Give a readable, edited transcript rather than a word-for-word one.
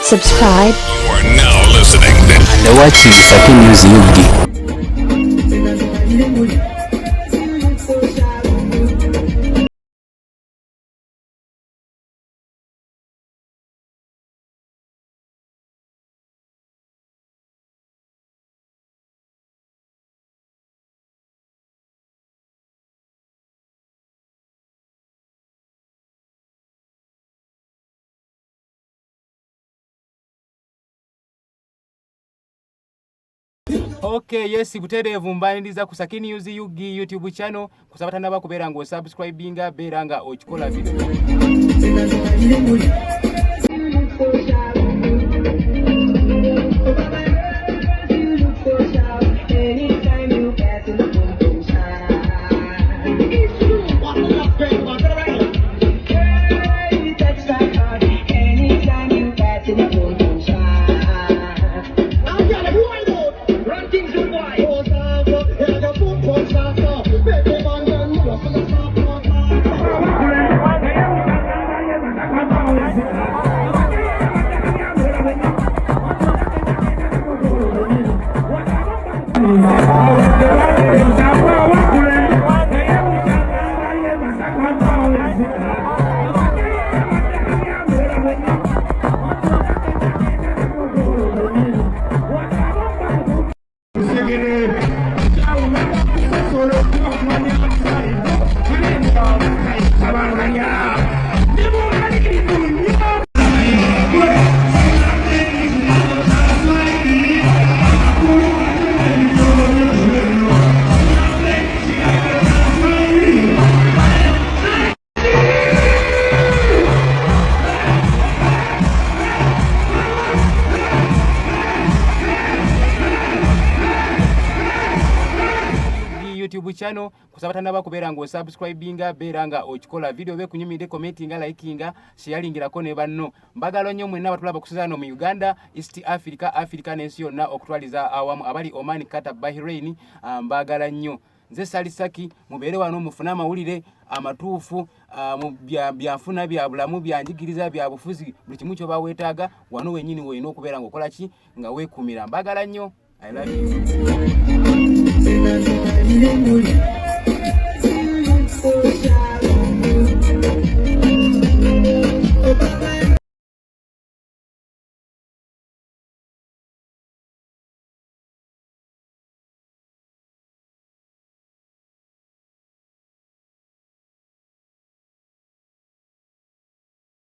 subscribe. You are now listening and watching Saki News UG. Okay, yes, buterevu mbandiza ku Saki News UG YouTube channel kusaba naba kubeera ngo subscribinga beera nga okikola video. YouTube channel kusaba naba kubeera ngo subscribinga beera nga okikola video be kunyumide commentinga likinga sharingirako ne banno mbagalo nnyo mwenna batulaba kusizana mu Uganda East Africa n'ensi yonna okutwaliza awamu abali Oman Qatar Bahrain mbagala nnyo nze Sali Saki mubeere wano mufuna amawulire amatuufu mu byafuna bya bulamu byanjigiriza bya bufuzi buli kimu kyo baweetaaga wano wenyini woyina okubeera ng'okola ki nga weekumira mbagala nnyo I love you.